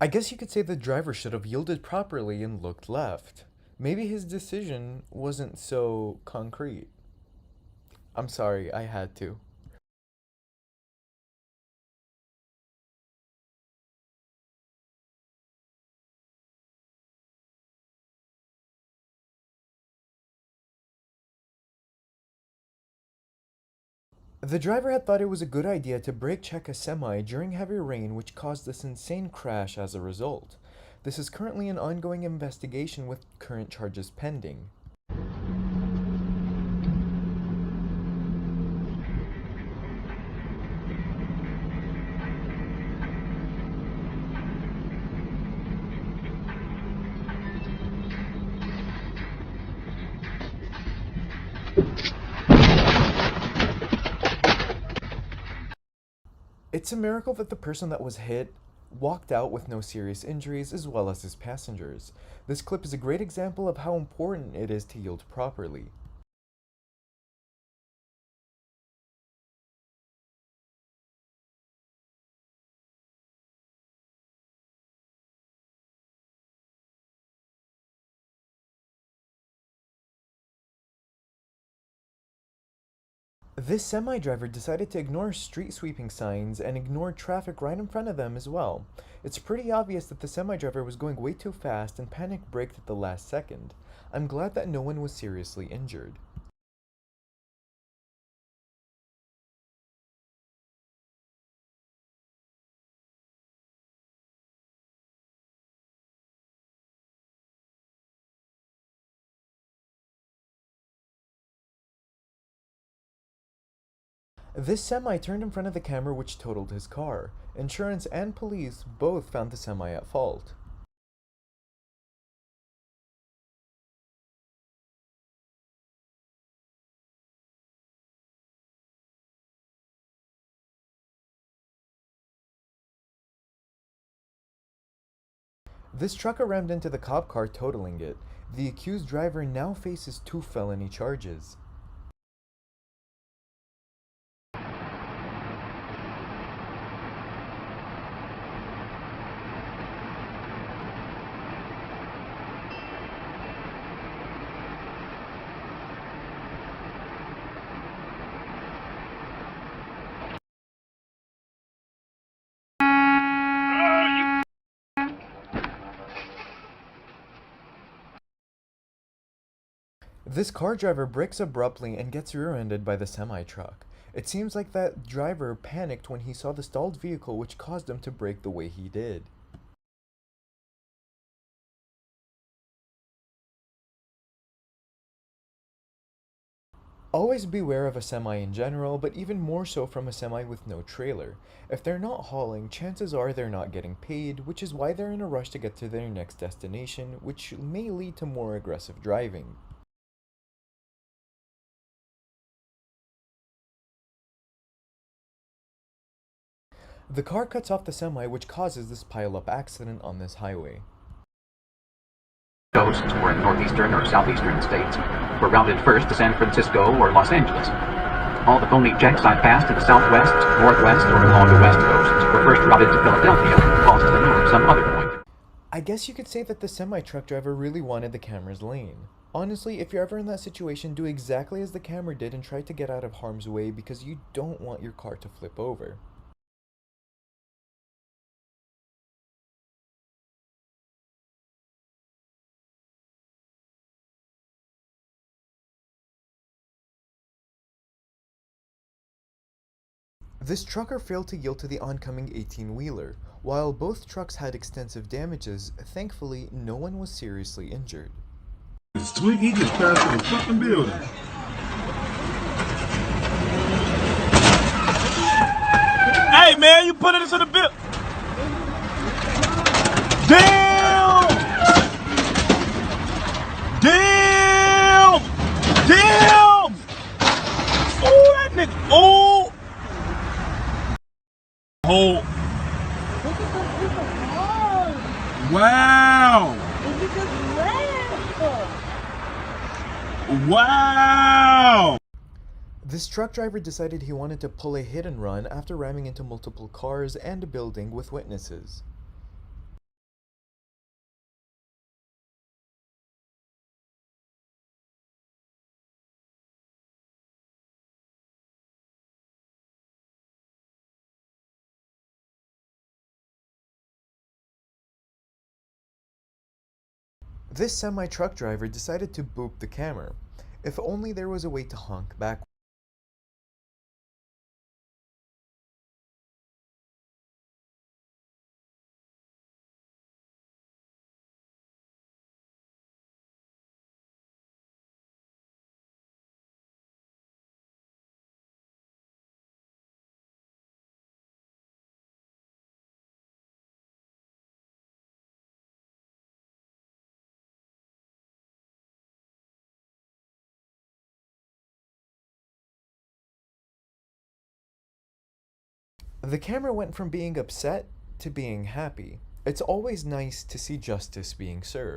I guess you could say the driver should have yielded properly and looked left. Maybe his decision wasn't so concrete. I'm sorry, I had to. The driver had thought it was a good idea to brake check a semi during heavy rain, which caused this insane crash as a result. This is currently an ongoing investigation with current charges pending. It's a miracle that the person that was hit walked out with no serious injuries as well as his passengers. This clip is a great example of how important it is to yield properly. This semi driver decided to ignore street sweeping signs and ignore traffic right in front of them as well. It's pretty obvious that the semi driver was going way too fast and panic braked at the last second. I'm glad that no one was seriously injured. This semi turned in front of the camera, which totaled his car. Insurance and police both found the semi at fault. This trucker rammed into the cop car, totaling it. The accused driver now faces 2 felony charges. This car driver brakes abruptly and gets rear-ended by the semi-truck. It seems like that driver panicked when he saw the stalled vehicle, which caused him to brake the way he did. Always beware of a semi in general, but even more so from a semi with no trailer. If they're not hauling, chances are they're not getting paid, which is why they're in a rush to get to their next destination, which may lead to more aggressive driving. The car cuts off the semi, which causes this pile-up accident on this highway. Coasts were in northeastern or southeastern states were routed first to San Francisco or Los Angeles. All the phony checks I passed to the southwest, northwest, or along the west coast were first routed to Philadelphia, Boston, or some other point. I guess you could say that the semi-truck driver really wanted the camera's lane. Honestly, if you're ever in that situation, do exactly as the camera did and try to get out of harm's way because you don't want your car to flip over. This trucker failed to yield to the oncoming 18-wheeler. While both trucks had extensive damages, thankfully no one was seriously injured. Sweet, he just passed through the fucking building. Hey man, you put it into the bill. Damn! Damn! Damn! Oh, that nigga! Oh! Oh! Wow! Wow! This truck driver decided he wanted to pull a hit and run after ramming into multiple cars and a building with witnesses. This semi-truck driver decided to boop the camera. If only there was a way to honk back. The camera went from being upset to being happy. It's always nice to see justice being served.